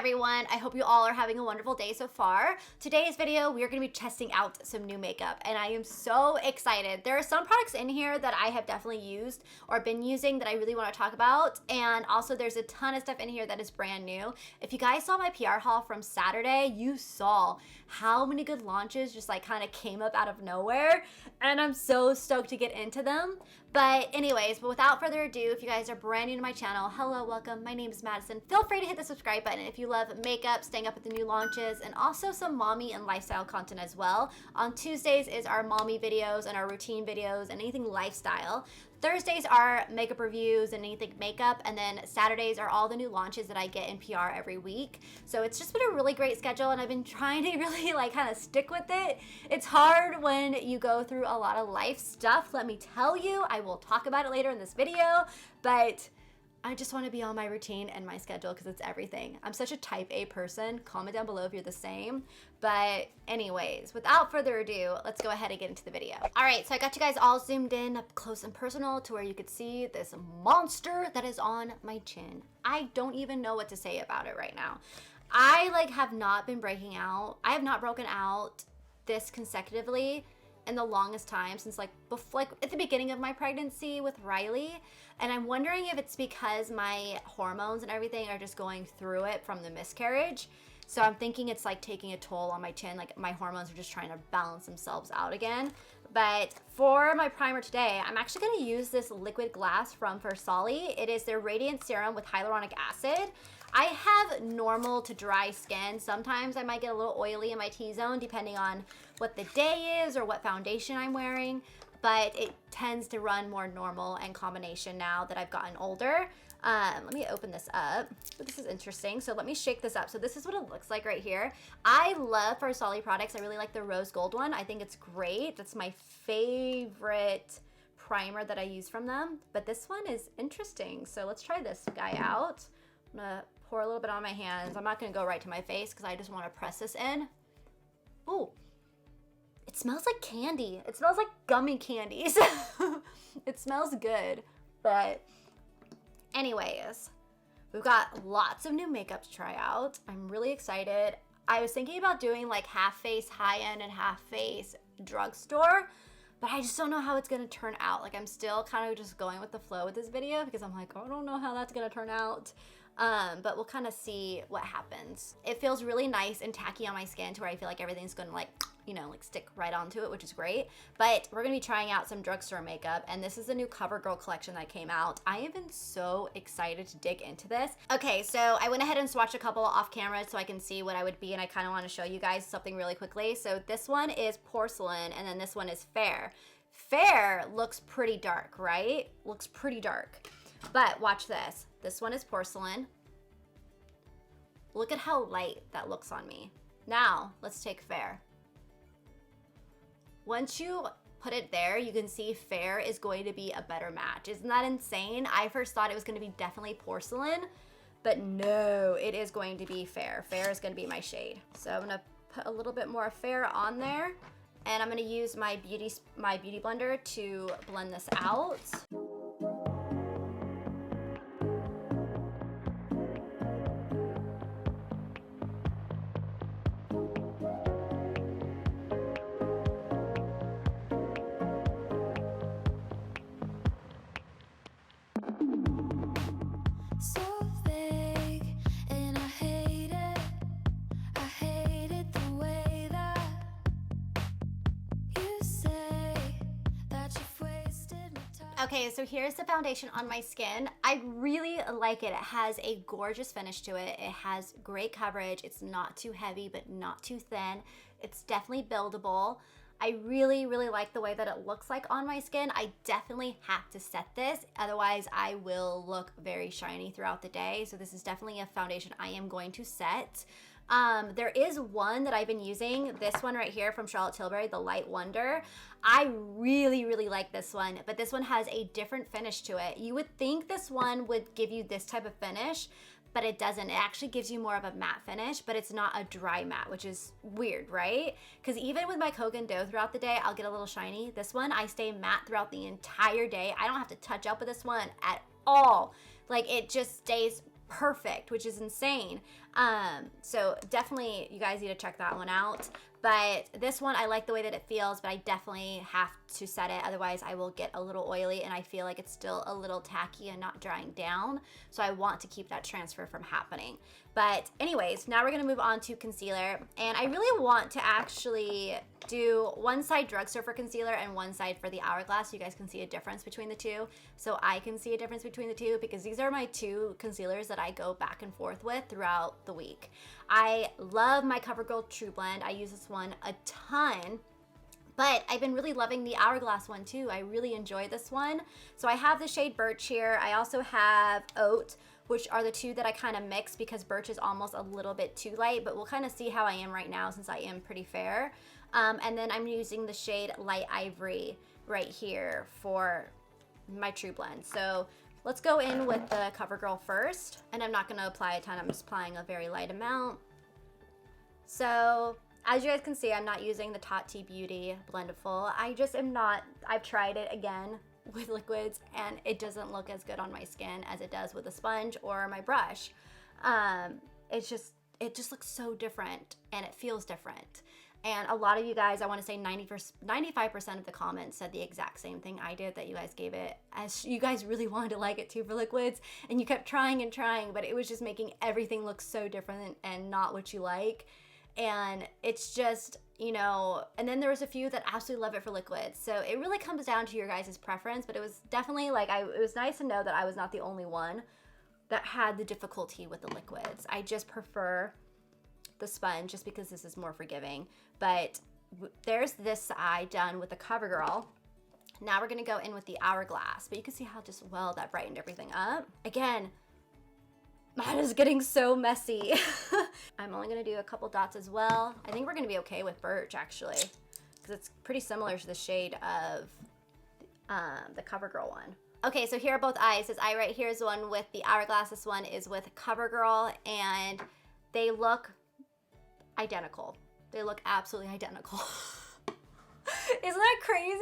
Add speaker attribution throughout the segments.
Speaker 1: everyone. I hope you all are having a wonderful day so far. Today's video, we are going to be testing out some new makeup and I am so excited. There are some products in here that I have definitely used or been using that I really want to talk about, and also there's a ton of stuff in here that is brand new. If you guys saw my PR haul from Saturday, you saw how many good launches just like kind of came up out of nowhere, and I'm so stoked to get into them. But anyways, without further ado, if you guys are brand new to my channel, hello, welcome. My name is Madison. Feel free to hit the subscribe button if you love makeup, staying up with the new launches, and also some mommy and lifestyle content as well. On Tuesdays is our mommy videos and our routine videos and anything lifestyle. Thursdays are makeup reviews and anything makeup, and then Saturdays are all the new launches that I get in PR every week. So it's just been a really great schedule, and I've been trying to really like kind of stick with it. It's hard when you go through a lot of life stuff, let me tell you. I will talk about it later in this video, but I just want to be on my routine and my schedule because it's everything. I'm such a type A person. Comment down below if you're the same. But anyways, without further ado, let's go ahead and get into the video. All right, so I got you guys all zoomed in up close and personal to where you could see this monster that is on my chin. I don't even know what to say about it right now. I like have not been breaking out. I have not broken out this consecutively in the longest time since like before, like at the beginning of my pregnancy with Riley. And I'm wondering if it's because my hormones and everything are just going through it from the miscarriage. So I'm thinking it's like taking a toll on my chin, like my hormones are just trying to balance themselves out again. But for my primer today, I'm actually gonna use this liquid glass from Versali. It is their Radiant Serum with hyaluronic acid. I have normal to dry skin. Sometimes I might get a little oily in my T-zone depending on what the day is or what foundation I'm wearing, but it tends to run more normal and combination now that I've gotten older. Let me open this up. This is interesting. So let me shake this up. So this is what it looks like right here. I love Versali products. I really like the rose gold one. I think it's great. That's my favorite primer that I use from them. But this one is interesting. So let's try this guy out. I'm gonna pour a little bit on my hands. I'm not gonna go right to my face because I just want to press this in. Ooh, it smells like candy. It smells like gummy candies. It smells good, but anyways, we've got lots of new makeup to try out. I'm really excited. I was thinking about doing like half face high-end and half face drugstore, but I just don't know how it's gonna turn out. Like I'm still kind of just going with the flow with this video because I'm like, oh, I don't know how that's gonna turn out. But we'll kind of see what happens. It feels really nice and tacky on my skin to where I feel like everything's gonna like, you know, like stick right onto it, which is great. But we're gonna be trying out some drugstore makeup, and this is the new CoverGirl collection that came out. I have been so excited to dig into this. Okay, so I went ahead and swatched a couple off camera so I can see what I would be, and I kind of want to show you guys something really quickly. So this one is porcelain, and then this one is fair. Fair looks pretty dark, right? Looks pretty dark. But watch this. This one is porcelain. Look at how light that looks on me. Now, let's take fair. Once you put it there, you can see fair is going to be a better match. Isn't that insane? I first thought it was going to be definitely porcelain, but no, it is going to be fair. Fair is going to be my shade. So I'm going to put a little bit more fair on there, and I'm going to use my beauty blender to blend this out. Okay, so here's the foundation on my skin. I really like it. It has a gorgeous finish to it. It has great coverage. It's not too heavy, but not too thin. It's definitely buildable. I really, really like the way that it looks like on my skin. I definitely have to set this, otherwise I will look very shiny throughout the day. So this is definitely a foundation I am going to set. There is one that I've been using, this one right here from Charlotte Tilbury, the Light Wonder. I really, really like this one, but this one has a different finish to it. You would think this one would give you this type of finish, but it doesn't. It actually gives you more of a matte finish, but it's not a dry matte, which is weird, right? Because even with my Kogan dough throughout the day, I'll get a little shiny. This one, I stay matte throughout the entire day. I don't have to touch up with this one at all. Like, it just stays perfect, which is insane. So definitely you guys need to check that one out. But this one, I like the way that it feels, but I definitely have to set it. Otherwise, I will get a little oily and I feel like it's still a little tacky and not drying down. So I want to keep that transfer from happening. But anyways, now we're going to move on to concealer. And I really want to actually do one side Drugstore for concealer and one side for the Hourglass so you guys can see a difference between the two. So I can see a difference between the two because these are my two concealers that I go back and forth with throughout the week. I love my CoverGirl True Blend. I use this one a ton. But I've been really loving the Hourglass one too. I really enjoy this one. So I have the shade Birch here. I also have Oat, which are the two that I kind of mix because Birch is almost a little bit too light, but we'll kind of see how I am right now since I am pretty fair. And then I'm using the shade Light Ivory right here for my True Blend. So let's go in with the CoverGirl first. And I'm not gonna apply a ton, I'm just applying a very light amount. So as you guys can see, I'm not using the Tati Beauty Blendiful. I just am not, I've tried it again with liquids and it doesn't look as good on my skin as it does with a sponge or my brush. It just looks so different and it feels different. And a lot of you guys, I want to say 95% of the comments said the exact same thing I did, that you guys gave it, as you guys really wanted to like it too for liquids, and you kept trying and trying, but it was just making everything look so different and not what you like. And it's just, you know, and then there was a few that absolutely love it for liquids. So it really comes down to your guys' preference, but it was definitely like, it was nice to know that I was not the only one that had the difficulty with the liquids. I just prefer the sponge just because this is more forgiving. But there's this side done with the CoverGirl. Now we're gonna go in with the Hourglass, but you can see how just well that brightened everything up. Again, mine is getting so messy. I'm only gonna do a couple dots as well. I think we're gonna be okay with Birch actually, because it's pretty similar to the shade of the CoverGirl one. Okay, so here are both eyes. This eye right here is the one with the Hourglass. This one is with CoverGirl, and they look identical. They look absolutely identical. Isn't that crazy?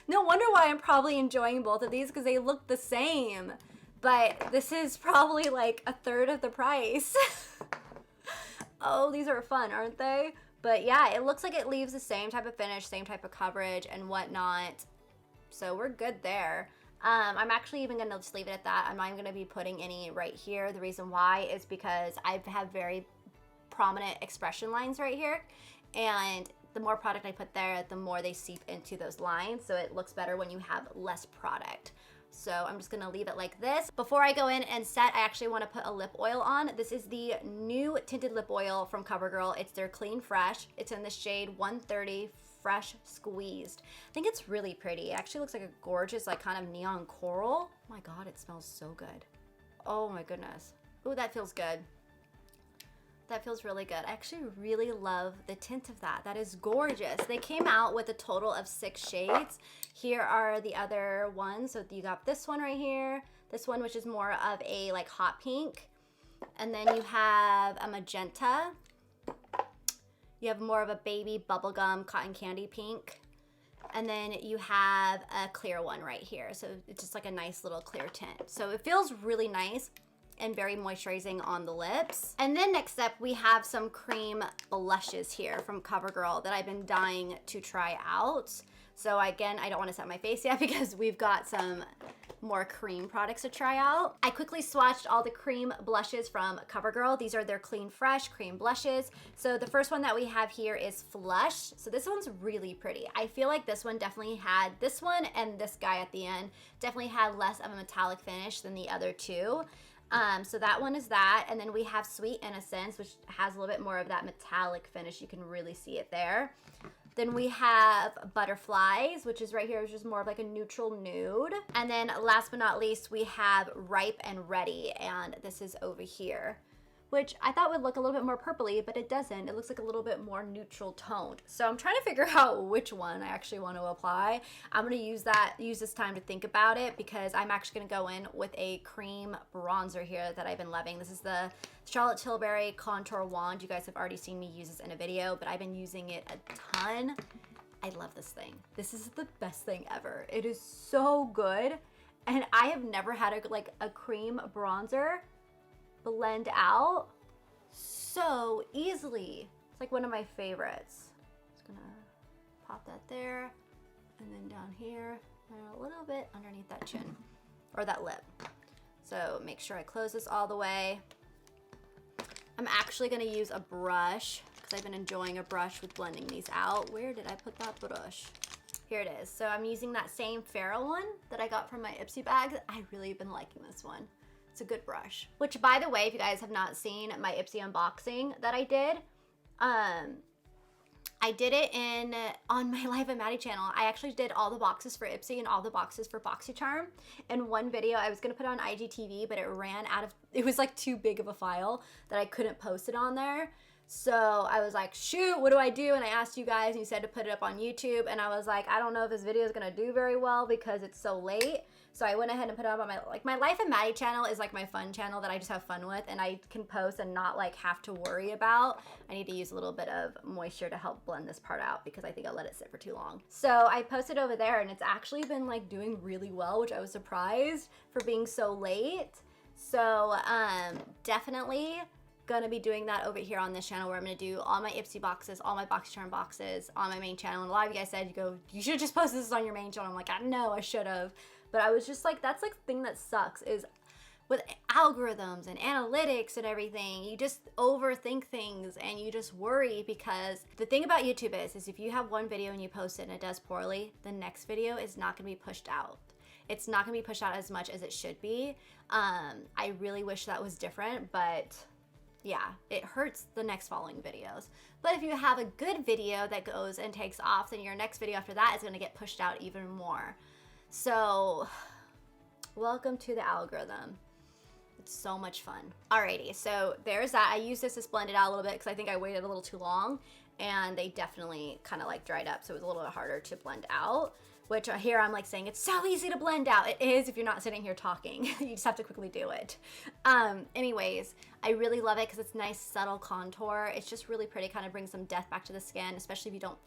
Speaker 1: No wonder why I'm probably enjoying both of these, because they look the same. But this is probably like a third of the price. Oh, these are fun, aren't they? But yeah, it looks like it leaves the same type of finish, same type of coverage and whatnot. So we're good there. I'm actually even gonna just leave it at that. I'm not even gonna be putting any right here. The reason why is because I have very prominent expression lines right here, and the more product I put there, the more they seep into those lines, so it looks better when you have less product. So I'm just gonna leave it like this. Before I go in and set, I actually wanna put a lip oil on. This is the new tinted lip oil from CoverGirl. It's their Clean Fresh. It's in the shade 130 Fresh Squeezed. I think it's really pretty. It actually looks like a gorgeous, like kind of neon coral. Oh my God, it smells so good. Oh my goodness. Oh, that feels good. That feels really good. I actually really love the tint of that. That is gorgeous. They came out with a total of 6 shades. Here are the other ones. So you got this one right here, this one which is more of a like hot pink, and then you have a magenta. You have more of a baby bubblegum cotton candy pink, and then you have a clear one right here. So it's just like a nice little clear tint. So it feels really nice and very moisturizing on the lips. And then next up, we have some cream blushes here from CoverGirl that I've been dying to try out. So again, I don't want to set my face yet because we've got some more cream products to try out. I quickly swatched all the cream blushes from CoverGirl. These are their Clean Fresh cream blushes. So the first one that we have here is Flush. So this one's really pretty. I feel like this one definitely had, this one and this guy at the end, definitely had less of a metallic finish than the other two. So that one is that, and then we have Sweet Innocence, which has a little bit more of that metallic finish. You can really see it there. Then we have Butterflies, which is right here, which is more of like a neutral nude. And then last but not least, we have Ripe and Ready, and this is over here, which I thought would look a little bit more purpley, but it doesn't. It looks like a little bit more neutral toned. So I'm trying to figure out which one I actually want to apply. I'm gonna use this time to think about it, because I'm actually gonna go in with a cream bronzer here that I've been loving. This is the Charlotte Tilbury Contour Wand. You guys have already seen me use this in a video, but I've been using it a ton. I love this thing. This is the best thing ever. It is so good. And I have never had a cream bronzer blend out so easily. It's like one of my favorites. Just gonna pop that there, and then down here, and a little bit underneath that chin, or that lip. So make sure I close this all the way. I'm actually gonna use a brush, because I've been enjoying a brush with blending these out. Where did I put that brush? Here it is. So I'm using that same Farrell one that I got from my Ipsy bags. I really have been liking this one. It's a good brush. Which, by the way, if you guys have not seen my Ipsy unboxing that I did it on my Life of Maddie channel. I actually did all the boxes for Ipsy and all the boxes for BoxyCharm in one video. I was gonna put it on IGTV, but it ran out of, it was like too big of a file that I couldn't post it on there. So I was like, shoot, what do I do? And I asked you guys, and you said to put it up on YouTube. And I was like, I don't know if this video is gonna do very well because it's so late. So I went ahead and put it up on my Life of Maddie channel is like my fun channel that I just have fun with, and I can post and not like have to worry about. I need to use a little bit of moisture to help blend this part out because I think I'll let it sit for too long. So I posted over there, and it's actually been like doing really well, which I was surprised for being so late. So definitely gonna be doing that over here on this channel, where I'm gonna do all my Ipsy boxes, all my BoxyCharm boxes on my main channel. And a lot of you guys said, you should just post this on your main channel. I'm like, I know I should have, but I was just like, that's like the thing that sucks is with algorithms and analytics and everything, you just overthink things and you just worry, because the thing about YouTube is if you have one video and you post it and it does poorly, the next video is not gonna be pushed out. It's not gonna be pushed out as much as it should be. I really wish that was different, but yeah, it hurts the next following videos. But if you have a good video that goes and takes off, then your next video after that is gonna get pushed out even more. So, welcome to the algorithm. It's so much fun. Alrighty, so there's that. I used this to blend it out a little bit because I think I waited a little too long, and they definitely kind of like dried up, so it was a little bit harder to blend out. Which here I'm like saying it's so easy to blend out. It is if you're not sitting here talking. You just have to quickly do it. Anyways, I really love it because it's nice, subtle contour. It's just really pretty, kind of brings some depth back to the skin, especially if you don't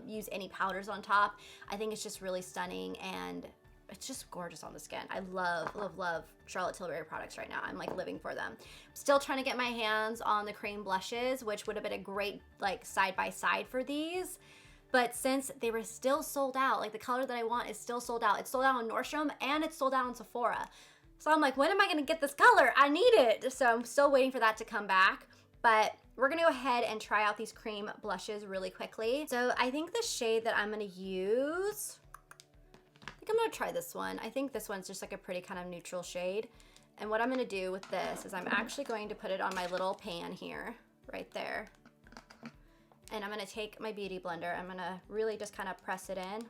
Speaker 1: use any powders on top. I think it's just really stunning, and it's just gorgeous on the skin. I love, love, love Charlotte Tilbury products right now. I'm like living for them. Still trying to get my hands on the cream blushes, which would have been a great like side by side for these. But since they were still sold out, like the color that I want is still sold out. It's sold out on Nordstrom and it's sold out on Sephora. So I'm like, when am I gonna get this color? I need it. So I'm still waiting for that to come back. But we're gonna go ahead and try out these cream blushes really quickly. So I think the shade that I'm gonna use, I think I'm gonna try this one. I think this one's just like a pretty kind of neutral shade. And what I'm gonna do with this is I'm actually going to put it on my little pan here, right there. And I'm gonna take my beauty blender. I'm gonna really just kind of press it in.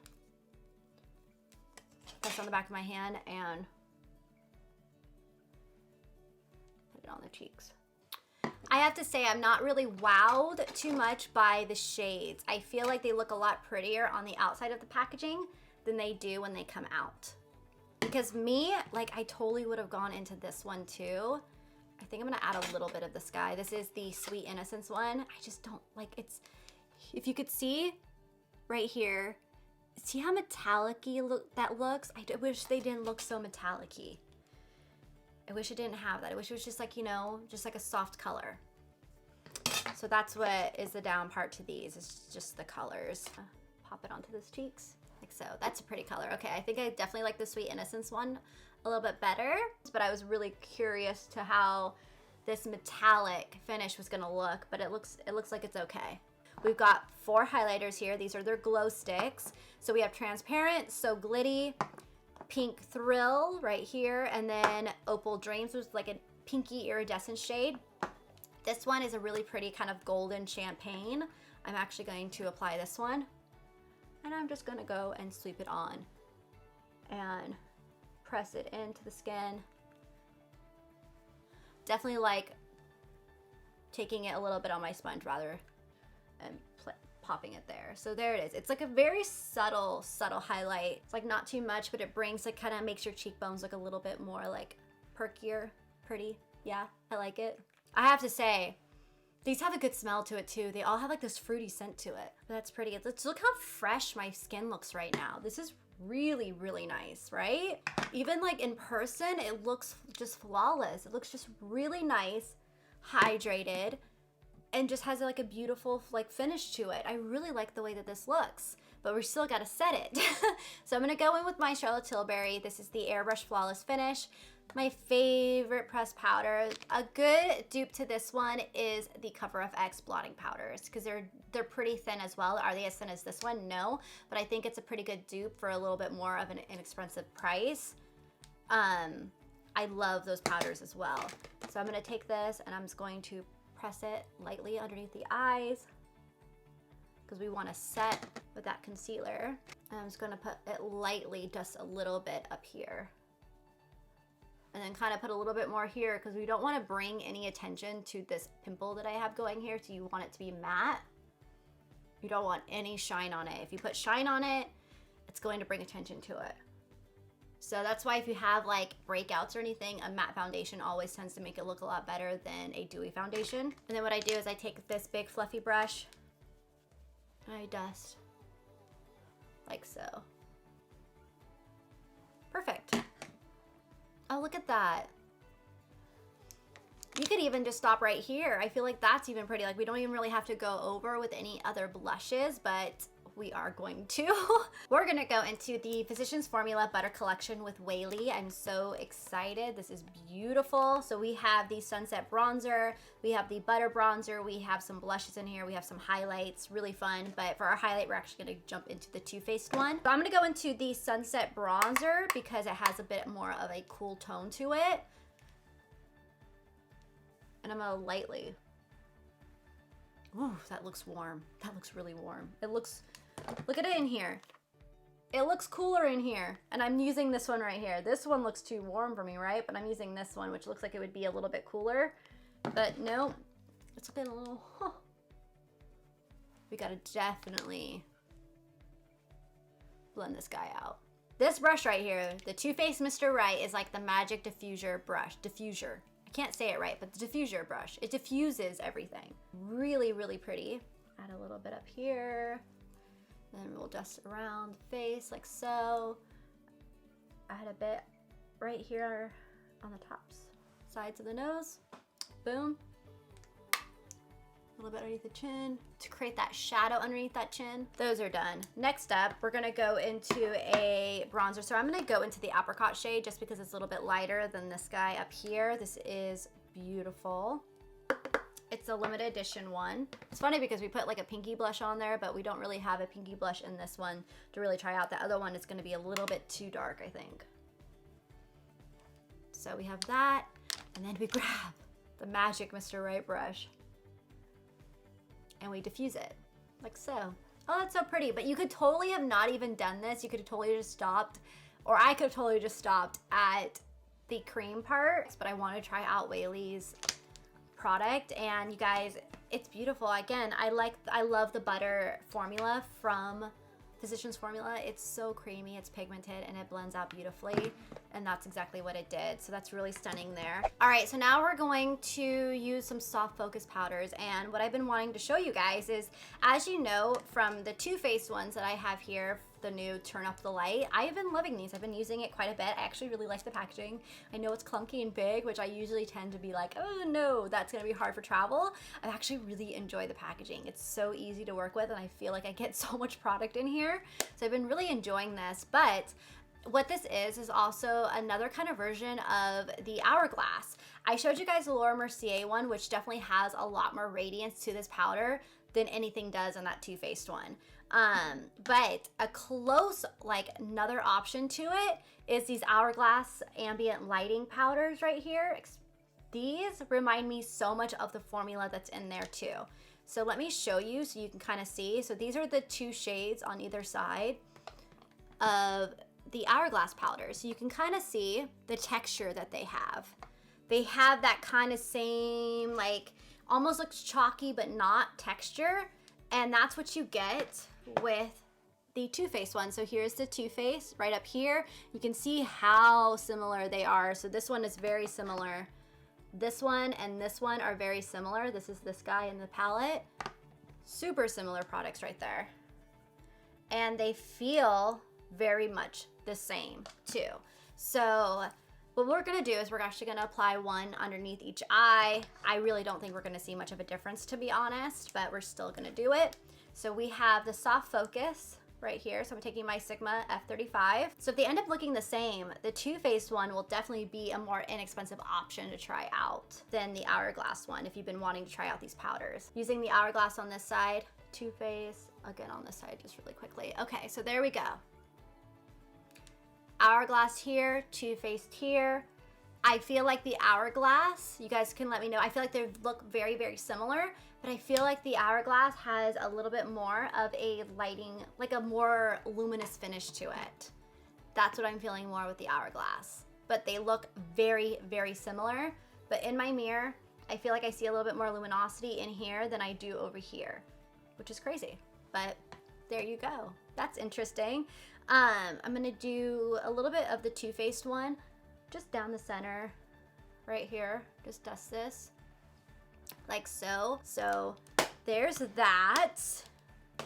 Speaker 1: Press on the back of my hand and put it on the cheeks. I have to say I'm not really wowed too much by the shades. I feel like they look a lot prettier on the outside of the packaging than they do when they come out. Because me, like I totally would have gone into this one too. I think I'm gonna add a little bit of the Sky. This is the Sweet Innocence one. I just don't like it's, if you could see right here, see how metallic-y that looks? I wish they didn't look so metallic-y. I wish it didn't have that. I wish it was just like, you know, just like a soft color. So that's what is the down part to these. It's just the colors. Pop it onto those cheeks, like so. That's a pretty color. Okay, I think I definitely like the Sweet Innocence one a little bit better, but I was really curious to how this metallic finish was gonna look, but it looks like it's okay. We've got 4 highlighters here. These are their glow sticks. So we have Transparent, So Glitty, Pink Thrill right here, and then Opal Dreams, which is like a pinky iridescent shade. This one is a really pretty kind of golden champagne. I'm actually going to apply this one, and I'm just gonna go and sweep it on and press it into the skin. Definitely like taking it a little bit on my sponge rather than popping it there. So there it is. It's like a very subtle highlight. It's like not too much, but it brings like kind of makes your cheekbones look a little bit more like perkier, pretty. Yeah, I like it. I have to say, these have a good smell to it too. They all have like this fruity scent to it. But that's pretty. Let's look how fresh my skin looks right now. This is really, really nice, right? Even like in person, it looks just flawless. It looks just really nice, hydrated, and just has like a beautiful like finish to it. I really like the way that this looks, but we still got to set it. So I'm going to go in with my Charlotte Tilbury. This is the Airbrush Flawless Finish. My favorite pressed powder. A good dupe to this one is the Cover FX blotting powders, because they're pretty thin as well. Are they as thin as this one? No, but I think it's a pretty good dupe for a little bit more of an inexpensive price. I love those powders as well. So I'm going to take this and I'm just going to press it lightly underneath the eyes, because we want to set with that concealer. And I'm just going to put it lightly, just a little bit up here. And then kind of put a little bit more here, because we don't want to bring any attention to this pimple that I have going here. So you want it to be matte. You don't want any shine on it. If you put shine on it, it's going to bring attention to it. So that's why if you have like breakouts or anything, a matte foundation always tends to make it look a lot better than a dewy foundation. And then what I do is I take this big fluffy brush and I dust like so. Perfect. Oh, look at that. You could even just stop right here. I feel like that's even pretty. Like, we don't even really have to go over with any other blushes, but we are going to. We're gonna go into the Physicians Formula Butter Collection with Whaley. I'm so excited. This is beautiful. So we have the Sunset Bronzer, we have the Butter Bronzer, we have some blushes in here, we have some highlights, really fun. But for our highlight, we're actually gonna jump into the Too Faced one. So I'm gonna go into the Sunset Bronzer because it has a bit more of a cool tone to it. And I'm gonna lightly, ooh, that looks warm. That looks really warm. It looks, look at it in here. It looks cooler in here. And I'm using this one right here. This one looks too warm for me, right? But I'm using this one, which looks like it would be a little bit cooler. But no, it's looking a little, huh. We gotta definitely blend this guy out. This brush right here, the Too Faced Mr. Right, is like the magic diffuser brush. Diffuser. I can't say it right, but the diffuser brush. It diffuses everything. Really, really pretty. Add a little bit up here. Then we'll dust around the face like so. Add a bit right here on the tops, sides of the nose. Boom. A little bit underneath the chin to create that shadow underneath that chin. Those are done. Next up, we're gonna go into a bronzer. So I'm gonna go into the apricot shade just because it's a little bit lighter than this guy up here. This is beautiful. It's a limited edition one. It's funny because we put like a pinky blush on there, but we don't really have a pinky blush in this one to really try out. The other one is gonna be a little bit too dark, I think. So we have that, and then we grab the magic Mr. Right brush and we diffuse it like so. Oh, that's so pretty. But you could totally have not even done this. You could have totally just stopped, or I could have totally just stopped at the cream part. But I want to try out Whaley's product, and you guys, it's beautiful. Again, I love the butter formula from Physicians Formula. It's so creamy, it's pigmented, and it blends out beautifully, and that's exactly what it did. So that's really stunning there. All right, so now we're going to use some soft focus powders, and what I've been wanting to show you guys is, as you know from the Too Faced ones that I have here, the new Turn Up the Light, I have been loving these. I've been using it quite a bit. I actually really like the packaging. I know it's clunky and big, which I usually tend to be like, oh no, that's gonna be hard for travel. I actually really enjoy the packaging. It's so easy to work with, and I feel like I get so much product in here. So I've been really enjoying this. But what this is also another kind of version of the Hourglass. I showed you guys the Laura Mercier one, which definitely has a lot more radiance to this powder than anything does on that Too Faced one. But a close, like another option to it is these Hourglass ambient lighting powders right here. These remind me so much of the formula that's in there too. So let me show you so you can kind of see. So these are the two shades on either side of the Hourglass powder. So you can kind of see the texture that they have. They have that kind of same, like, almost looks chalky but not texture. And that's what you get with the Too Faced one. So here's the Too Faced right up here. You can see how similar they are. So this one is very similar. This one and this one are very similar. This is this guy in the palette. Super similar products right there. And they feel very much the same too. So what we're gonna do is we're actually gonna apply one underneath each eye. I really don't think we're gonna see much of a difference, to be honest, but we're still gonna do it. So we have the soft focus right here. So I'm taking my Sigma F35. So if they end up looking the same, the Too Faced one will definitely be a more inexpensive option to try out than the Hourglass one if you've been wanting to try out these powders. Using the Hourglass on this side, Too Faced again on this side just really quickly. Okay, so there we go. Hourglass here, Too Faced here. I feel like the Hourglass, you guys can let me know, I feel like they look very, very similar, but I feel like the Hourglass has a little bit more of a lighting, like a more luminous finish to it. That's what I'm feeling more with the Hourglass. But they look very, very similar. But in my mirror, I feel like I see a little bit more luminosity in here than I do over here, which is crazy. But there you go. That's interesting. I'm gonna do a little bit of the Too Faced one, just down the center, right here. Just dust this, like so. So there's that.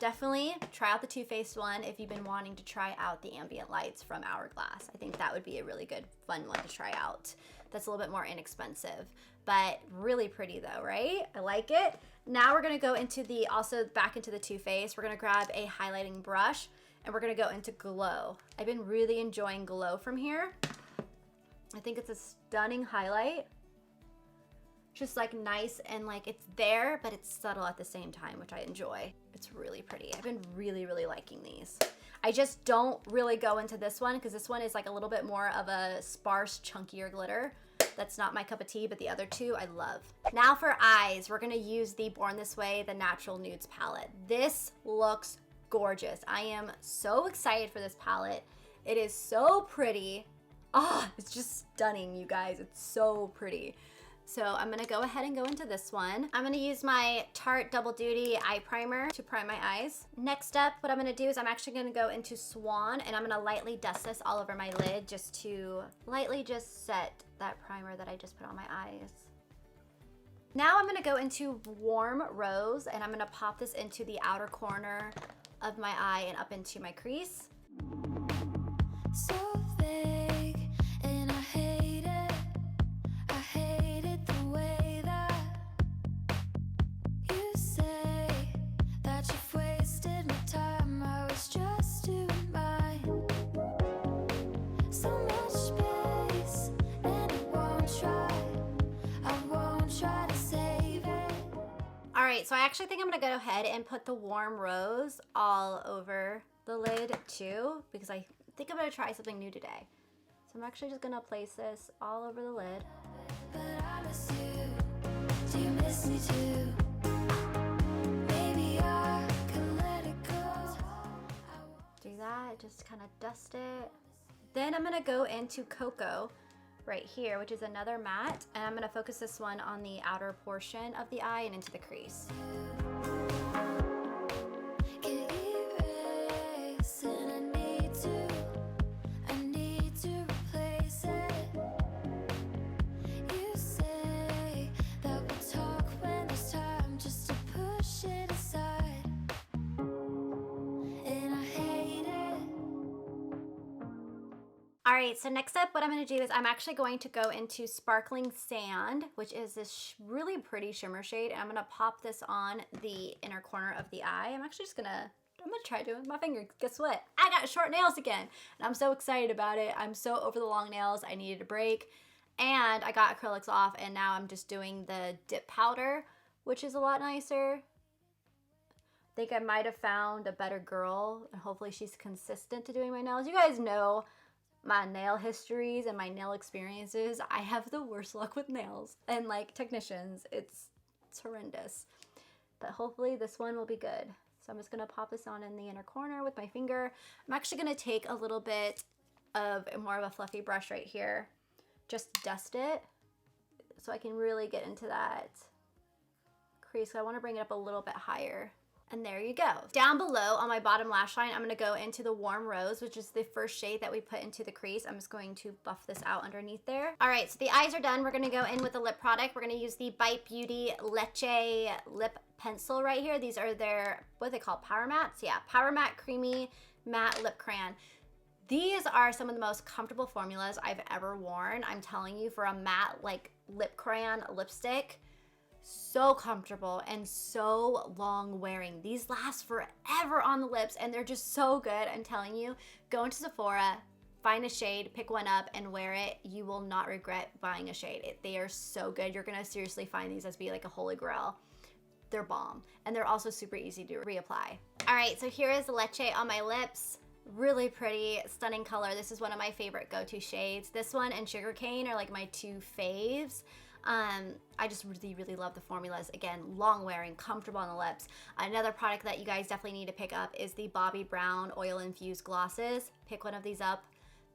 Speaker 1: Definitely try out the Too Faced one if you've been wanting to try out the ambient lights from Hourglass. I think that would be a really good, fun one to try out. That's a little bit more inexpensive, but really pretty though, right? I like it. Now we're gonna go into the, also back into the Too Faced. We're gonna grab a highlighting brush and we're gonna go into Glow. I've been really enjoying Glow from here. I think it's a stunning highlight. Just like nice and like it's there, but it's subtle at the same time, which I enjoy. It's really pretty. I've been really, really liking these. I just don't really go into this one because this one is like a little bit more of a sparse, chunkier glitter. That's not my cup of tea, but the other two I love. Now for eyes, we're gonna use the Born This Way, the Natural Nudes palette. This looks gorgeous. I am so excited for this palette. It is so pretty. Oh, it's just stunning, you guys. It's so pretty. So I'm gonna go ahead and go into this one. I'm gonna use my Tarte Double Duty Eye Primer to prime my eyes. Next up, what I'm gonna do is I'm actually gonna go into Swan and I'm gonna lightly dust this all over my lid just to lightly just set that primer that I just put on my eyes. Now I'm gonna go into Warm Rose and I'm gonna pop this into the outer corner of my eye and up into my crease.
Speaker 2: So vague, and I hate it. I hate it the way that you say that you've wasted my time. I was just doing mine. So much space, and I won't try to save it.
Speaker 1: All right, so I actually think I'm gonna go ahead and put the Warm Rose all over the lid too, because I think I'm gonna try something new today. So I'm actually just gonna place this all over the lid.
Speaker 2: But I miss you. Do you miss me too? Maybe I can let it go.
Speaker 1: Do that, just kind of dust it. Then I'm gonna go into Cocoa right here, which is another matte, and I'm gonna focus this one on the outer portion of the eye and into the crease.
Speaker 2: Can't erase, and I need to replace it. You say that we'll talk when there's time, just to push it aside, and I hate it.
Speaker 1: All right, so next up, what I'm gonna do is I'm actually going to go into Sparkling Sand, which is this really pretty shimmer shade, and I'm gonna pop this on the inner corner of the eye. I'm gonna try doing it with my finger. Guess what? I got short nails again, and I'm so excited about it. I'm so over the long nails. I needed a break, and I got acrylics off, and now I'm just doing the dip powder, which is a lot nicer. I think I might have found a better girl, and hopefully she's consistent to doing my nails. You guys know my nail histories and my nail experiences. I have the worst luck with nails and like technicians. It's horrendous. But hopefully this one will be good. So I'm just gonna pop this on in the inner corner with my finger. I'm actually gonna take a little bit of more of a fluffy brush right here. Just dust it so I can really get into that crease. So I wanna bring it up a little bit higher. And there you go. Down below on my bottom lash line, I'm gonna go into the Warm Rose, which is the first shade that we put into the crease. I'm just going to buff this out underneath there. All right, so the eyes are done. We're gonna go in with the lip product. We're gonna use the Bite Beauty Leche Lip Pencil right here. These are their, what are they called, Power Mattes? Yeah, Power Matte Creamy Matte Lip Crayon. These are some of the most comfortable formulas I've ever worn. I'm telling you, for a matte like lip crayon lipstick, so comfortable and so long wearing. These last forever on the lips and they're just so good. I'm telling you, go into Sephora, find a shade, pick one up and wear it. You will not regret buying a shade. They are so good. You're gonna seriously find these as be like a holy grail. They're bomb. And they're also super easy to reapply. All right, so here is Leche on my lips. Really pretty, stunning color. This is one of my favorite go-to shades. This one and Sugarcane are like my two faves. I just really love the formulas. Again, long wearing, comfortable on the lips. Another product that you guys definitely need to pick up is the Bobbi Brown oil infused glosses. Pick one of these up.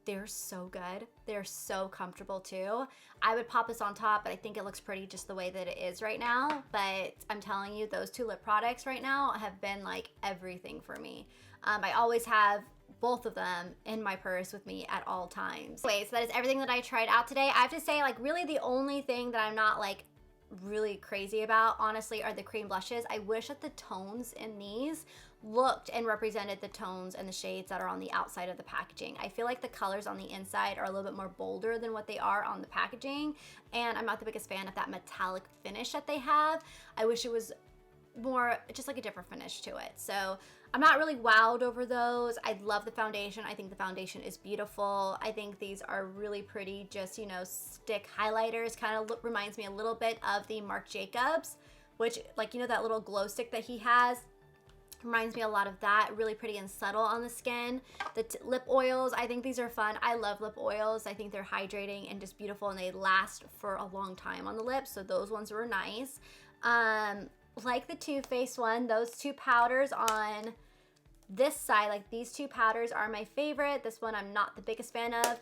Speaker 1: They're so good. They're so comfortable too. I would pop this on top, but I think it looks pretty just the way that it is right now. But I'm telling you, those two lip products right now have been like everything for me. I always have both of them in my purse with me at all times. Anyway, so that is everything that I tried out today. I have to say, like, really the only thing that I'm not like really crazy about, honestly, are the cream blushes. I wish that the tones in these looked and represented the tones and the shades that are on the outside of the packaging. I feel like the colors on the inside are a little bit more bolder than what they are on the packaging, and I'm not the biggest fan of that metallic finish that they have. I wish it was more just like a different finish to it. So I'm not really wowed over those. I love the foundation. I think the foundation is beautiful. I think these are really pretty, just, you know, stick highlighters. Kind of reminds me a little bit of the Marc Jacobs, which, like, you know, that little glow stick that he has, reminds me a lot of that. Really pretty and subtle on the skin. The lip oils, I think these are fun. I love lip oils. I think they're hydrating and just beautiful, and they last for a long time on the lips, so those ones were nice. Like the Too Faced one, those two powders on this side, like these two powders are my favorite. This one I'm not the biggest fan of.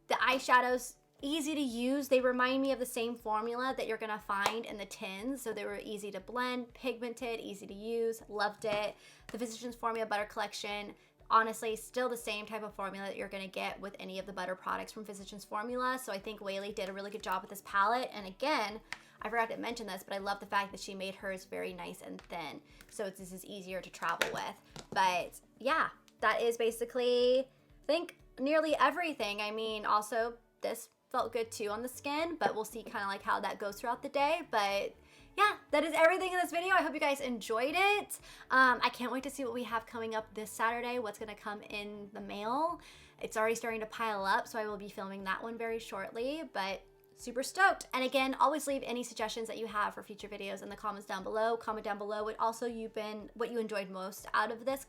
Speaker 1: The eyeshadows, easy to use. They remind me of the same formula that you're gonna find in the tins. So they were easy to blend, pigmented, easy to use, loved it. The Physicians Formula Butter Collection, honestly, still the same type of formula that you're gonna get with any of the butter products from Physicians Formula. So I think Whaley did a really good job with this palette. And again, I forgot to mention this, but I love the fact that she made hers very nice and thin. So this is easier to travel with. But yeah, that is basically, I think, nearly everything. I mean, also this felt good too on the skin, but we'll see kind of like how that goes throughout the day. But yeah, that is everything in this video. I hope you guys enjoyed it. I can't wait to see what we have coming up this Saturday, what's gonna come in the mail. It's already starting to pile up, so I will be filming that one very shortly, but super stoked. And again, always leave any suggestions that you have for future videos in the comments down below. Comment down below what you enjoyed most out of this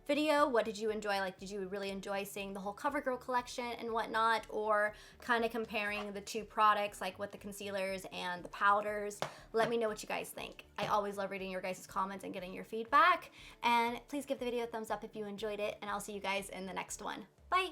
Speaker 1: video. What did you enjoy? Like, did you really enjoy seeing the whole CoverGirl collection and whatnot, or kind of comparing the two products, like with the concealers and the powders? Let me know what you guys think. I always love reading your guys' comments and getting your feedback. And please give the video a thumbs up if you enjoyed it, and I'll see you guys in the next one. Bye.